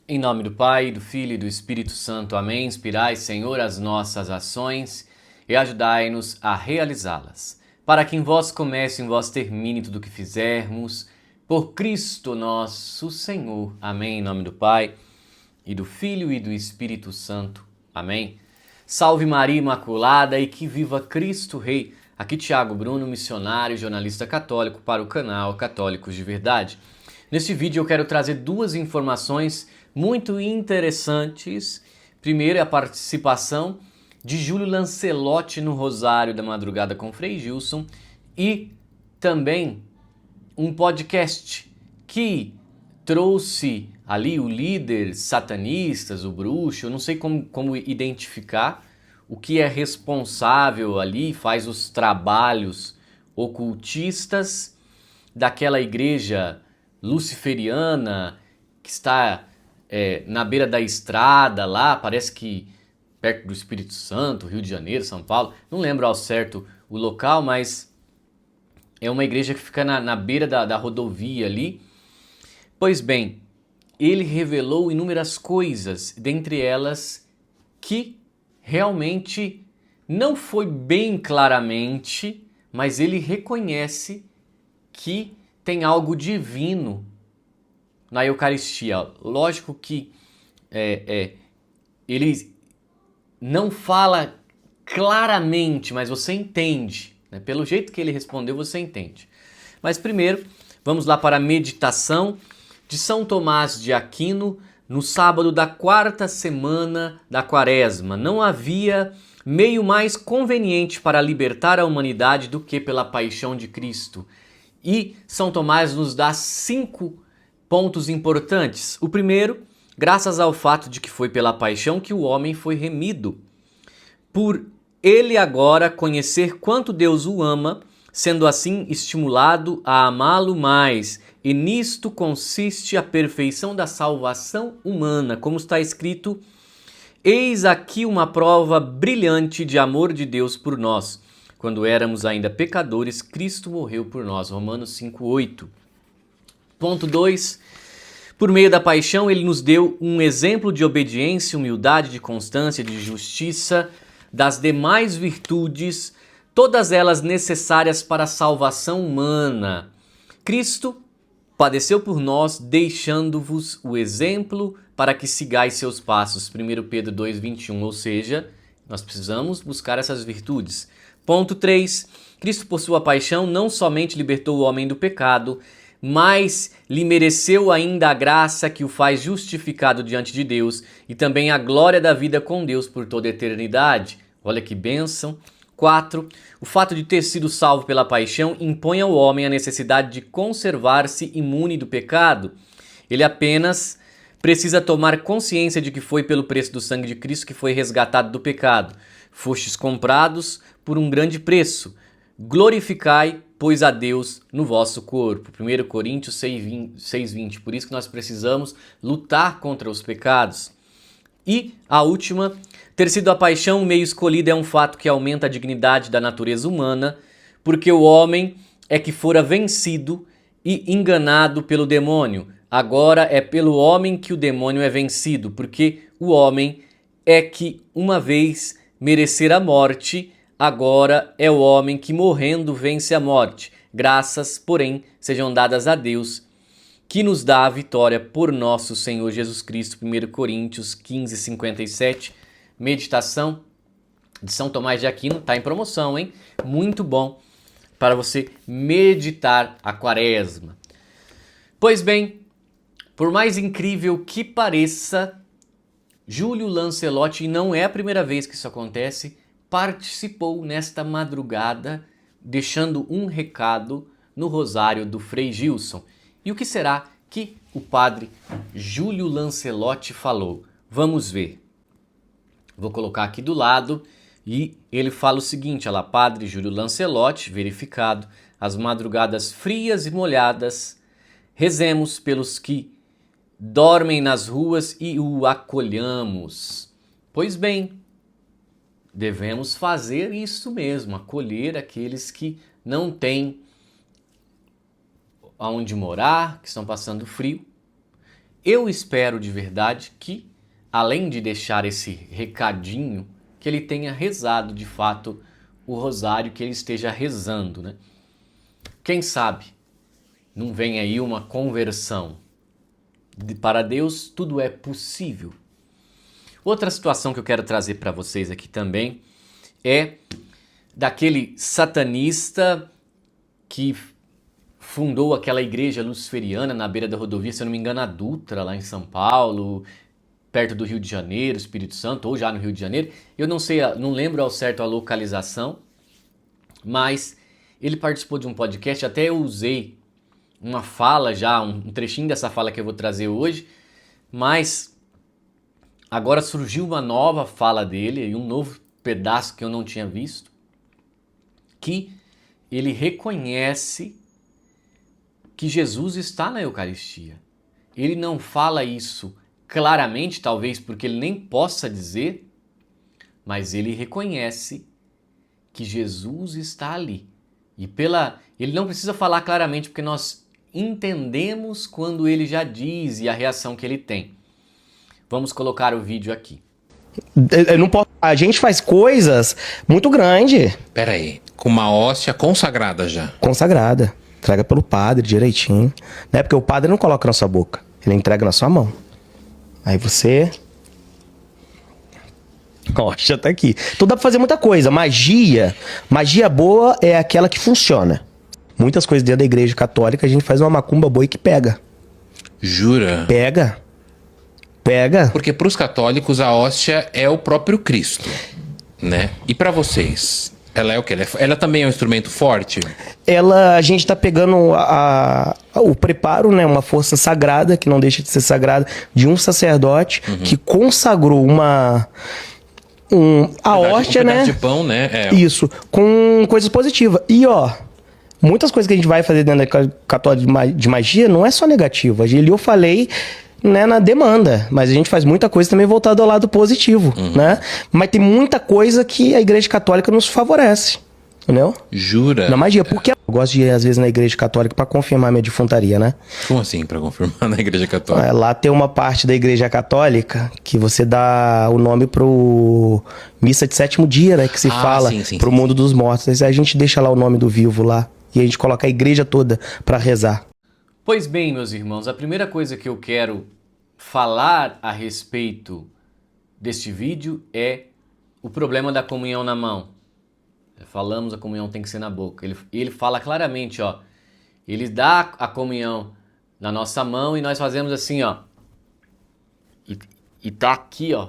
Em nome do Pai, do Filho e do Espírito Santo. Amém. Inspirai, Senhor, as nossas ações e ajudai-nos a realizá-las. Para que em vós comece, em vós termine tudo o que fizermos, por Cristo nosso Senhor. Amém. Em nome do Pai, e do Filho e do Espírito Santo. Amém. Salve Maria Imaculada e que viva Cristo Rei. Aqui Tiago Bruno, missionário e jornalista católico para o canal Católicos de Verdade. Neste vídeo eu quero trazer duas informações muito interessantes. Primeiro é a participação de Júlio Lancelotti no Rosário da Madrugada com Frei Gilson e também um podcast que trouxe ali o líder satanistas, o bruxo, eu não sei como identificar o que é responsável ali, faz os trabalhos ocultistas daquela igreja luciferiana que está na beira da estrada lá, parece que perto do Espírito Santo, Rio de Janeiro, São Paulo, não lembro ao certo o local, mas é uma igreja que fica na beira da rodovia ali. Pois bem, ele revelou inúmeras coisas, dentre elas que realmente não foi bem claramente, mas ele reconhece que tem algo divino na Eucaristia. Lógico que ele não fala claramente, mas você entende, né? Pelo jeito que ele respondeu, você entende. Mas primeiro, vamos lá para a meditação de São Tomás de Aquino no sábado da quarta semana da Quaresma. Não havia meio mais conveniente para libertar a humanidade do que pela paixão de Cristo. E São Tomás nos dá 5 pontos importantes. O primeiro, graças ao fato de que foi pela paixão que o homem foi remido. Por ele agora conhecer quanto Deus o ama, sendo assim estimulado a amá-lo mais. E nisto consiste a perfeição da salvação humana, como está escrito: eis aqui uma prova brilhante de amor de Deus por nós. Quando éramos ainda pecadores, Cristo morreu por nós. Romanos 5:8. Ponto 2. Por meio da paixão, ele nos deu um exemplo de obediência, humildade, de constância, de justiça, das demais virtudes, todas elas necessárias para a salvação humana. Cristo padeceu por nós, deixando-vos o exemplo para que sigais seus passos. 1 Pedro 2:21, ou seja, nós precisamos buscar essas virtudes. Ponto 3. Cristo, por sua paixão, não somente libertou o homem do pecado, mas lhe mereceu ainda a graça que o faz justificado diante de Deus e também a glória da vida com Deus por toda a eternidade. Olha que bênção. 4. O fato de ter sido salvo pela paixão impõe ao homem a necessidade de conservar-se imune do pecado. Ele apenas precisa tomar consciência de que foi pelo preço do sangue de Cristo que foi resgatado do pecado. Fostes comprados por um grande preço. Glorificai, pois, a Deus no vosso corpo. 1 Coríntios 6:20. Por isso que nós precisamos lutar contra os pecados. E a última, ter sido a paixão o meio escolhido é um fato que aumenta a dignidade da natureza humana, porque o homem é que fora vencido e enganado pelo demônio. Agora é pelo homem que o demônio é vencido, porque o homem é que uma vez merecer a morte, agora é o homem que morrendo vence a morte. Graças, porém, sejam dadas a Deus, que nos dá a vitória por nosso Senhor Jesus Cristo. 1 Coríntios 15:57. Meditação de São Tomás de Aquino. Está em promoção, hein? Muito bom para você meditar a Quaresma. Pois bem, por mais incrível que pareça, Júlio Lancelotti, e não é a primeira vez que isso acontece, participou nesta madrugada, deixando um recado no Rosário do Frei Gilson. E o que será que o padre Júlio Lancelotti falou? Vamos ver. Vou colocar aqui do lado e ele fala o seguinte, olha lá, padre Júlio Lancelotti, verificado, as madrugadas frias e molhadas, rezemos pelos que dormem nas ruas e o acolhamos. Pois bem, devemos fazer isso mesmo, acolher aqueles que não têm aonde morar, que estão passando frio. eu espero de verdade que, além de deixar esse recadinho, que ele tenha rezado de fato o rosário que ele esteja rezando, né? Quem sabe não vem aí uma conversão. Para Deus tudo é possível. Outra situação que eu quero trazer para vocês aqui também é daquele satanista que fundou aquela igreja luciferiana na beira da rodovia, se eu não me engano, a Dutra, lá em São Paulo, perto do Rio de Janeiro, Espírito Santo, ou já no Rio de Janeiro. Eu não sei, não lembro ao certo a localização, mas ele participou de um podcast, até eu usei uma fala já, um trechinho dessa fala que eu vou trazer hoje, mas agora surgiu uma nova fala dele, um novo pedaço que eu não tinha visto, que ele reconhece que Jesus está na Eucaristia. Ele não fala isso claramente, talvez porque ele nem possa dizer, mas ele reconhece que Jesus está ali. E ele não precisa falar claramente, porque nós entendemos quando ele já diz e a reação que ele tem. Vamos colocar o vídeo aqui. Eu não posso... A gente faz coisas muito grandes. Pera aí, com uma hóstia consagrada já. Consagrada. Entrega pelo padre direitinho. Né? Porque o padre não coloca na sua boca. Ele entrega na sua mão. Aí você... Ó, já tá aqui. Então dá pra fazer muita coisa. Magia boa é aquela que funciona. Muitas coisas dentro da igreja católica a gente faz uma macumba boa e que pega. Jura? Pega. Porque pros católicos a hóstia é o próprio Cristo, né? E pra vocês? Ela é o quê? Ela também é um instrumento forte? A gente tá pegando o preparo, né? Uma força sagrada, que não deixa de ser sagrada, de um sacerdote que consagrou a hóstia, né? de pão, né? Isso, com coisas positivas. E, ó, muitas coisas que a gente vai fazer dentro da católica de magia não é só negativa. Ali eu falei, né, na demanda, mas a gente faz muita coisa também voltada ao lado positivo, né? Mas tem muita coisa que a igreja católica nos favorece, entendeu? Jura? Na magia, porque eu gosto de ir às vezes na igreja católica pra confirmar minha defuntaria, né? Como assim, pra confirmar na igreja católica? Lá tem uma parte da igreja católica que você dá o nome pro missa de sétimo dia, né? Que se fala pro mundo dos mortos. Aí a gente deixa lá o nome do vivo lá e a gente coloca a igreja toda pra rezar. Pois bem, meus irmãos, a primeira coisa que eu quero falar a respeito deste vídeo é o problema da comunhão na mão. Falamos, a comunhão tem que ser na boca. Ele fala claramente, ó. Ele dá a comunhão na nossa mão e nós fazemos assim, ó. E tá aqui, ó,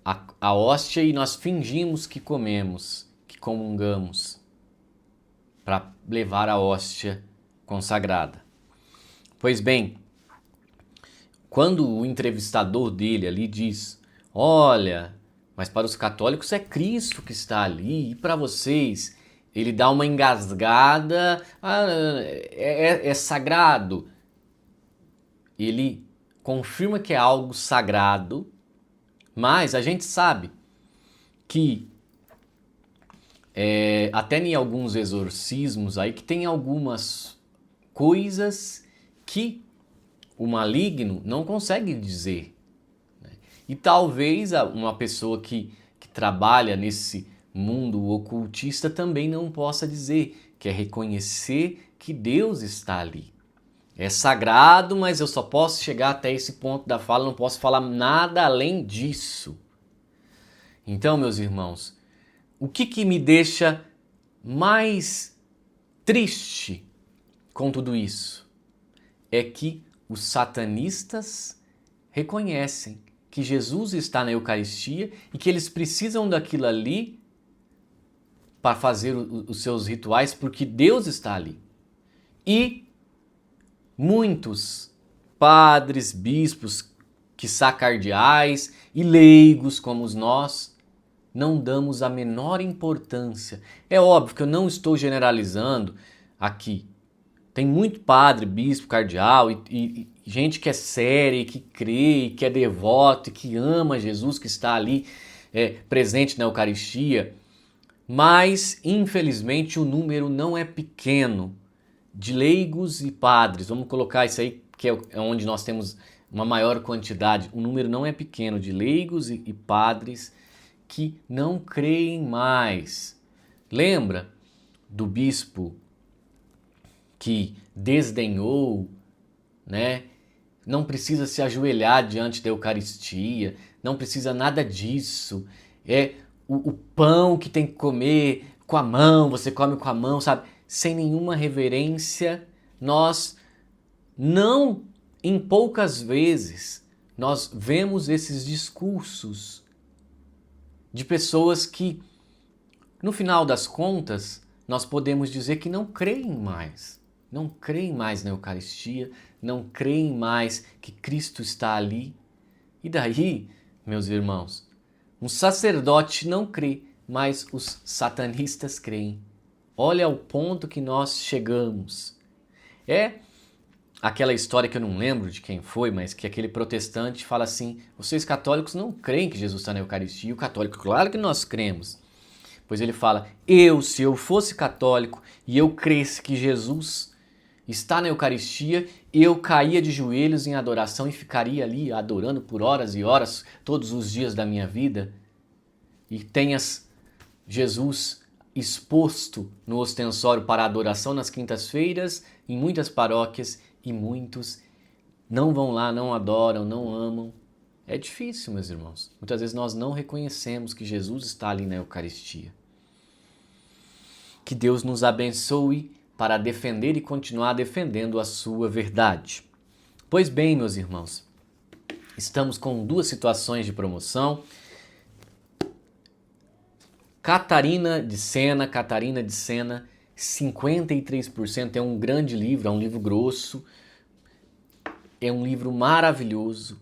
a hóstia e nós fingimos que comemos, que comungamos, para levar a hóstia consagrada. Pois bem, quando o entrevistador dele ali diz, olha, mas para os católicos é Cristo que está ali, e para vocês, ele dá uma engasgada, é sagrado. Ele confirma que é algo sagrado, mas a gente sabe que até em alguns exorcismos aí que tem algumas coisas que o maligno não consegue dizer, né? E talvez uma pessoa que trabalha nesse mundo ocultista também não possa dizer, que é reconhecer que Deus está ali. É sagrado, mas eu só posso chegar até esse ponto da fala, não posso falar nada além disso. Então, meus irmãos, o que me deixa mais triste com tudo isso é que os satanistas reconhecem que Jesus está na Eucaristia e que eles precisam daquilo ali para fazer os seus rituais porque Deus está ali. E muitos padres, bispos, quiçá cardeais e leigos como nós não damos a menor importância. É óbvio que eu não estou generalizando aqui. Tem muito padre, bispo, cardeal e gente que é séria, que crê, que é devoto, que ama Jesus, que está ali presente na Eucaristia. Mas, infelizmente, o número não é pequeno de leigos e padres. Vamos colocar isso aí, que é onde nós temos uma maior quantidade, um número não é pequeno, de leigos e padres que não creem mais. Lembra do bispo que desdenhou, né? Não precisa se ajoelhar diante da Eucaristia, não precisa nada disso. É o pão que tem que comer com a mão, você come com a mão, sabe? Sem nenhuma reverência. Nós não, em poucas vezes, nós vemos esses discursos de pessoas que, no final das contas, nós podemos dizer que não creem mais. Não creem mais na Eucaristia, não creem mais que Cristo está ali. E daí, meus irmãos, um sacerdote não crê, mas os satanistas creem. Olha o ponto que nós chegamos. É aquela história que eu não lembro de quem foi, mas que aquele protestante fala assim: vocês católicos não creem que Jesus está na Eucaristia. E o católico, claro que nós cremos. Pois ele fala: se eu fosse católico e eu cresce que Jesus está na Eucaristia, eu caía de joelhos em adoração e ficaria ali adorando por horas e horas, todos os dias da minha vida. E tenhas Jesus exposto no ostensório para adoração nas quintas-feiras, em muitas paróquias, e muitos não vão lá, não adoram, não amam. É difícil, meus irmãos. Muitas vezes nós não reconhecemos que Jesus está ali na Eucaristia. Que Deus nos abençoe para defender e continuar defendendo a sua verdade. Pois bem, meus irmãos, estamos com 2 situações de promoção. Catarina de Sena, 53%, é um grande livro, é um livro grosso, é um livro maravilhoso.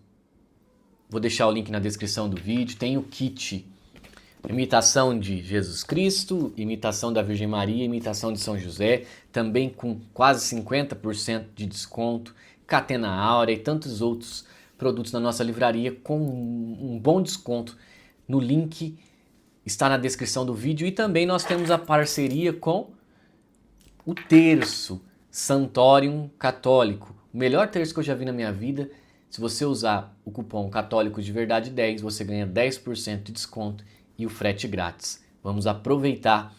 Vou deixar o link na descrição do vídeo, tem o kit imitação de Jesus Cristo, imitação da Virgem Maria, imitação de São José, também com quase 50% de desconto, Catena Áurea e tantos outros produtos na nossa livraria com um bom desconto. No link está na descrição do vídeo. E também nós temos a parceria com o terço Santorium Católico, o melhor terço que eu já vi na minha vida. Se você usar o cupom Católico de Verdade 10, você ganha 10% de desconto e o frete grátis. Vamos aproveitar.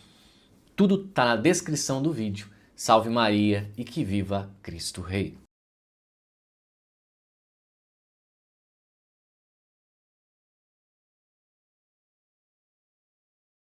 Tudo está na descrição do vídeo. Salve Maria e que viva Cristo Rei.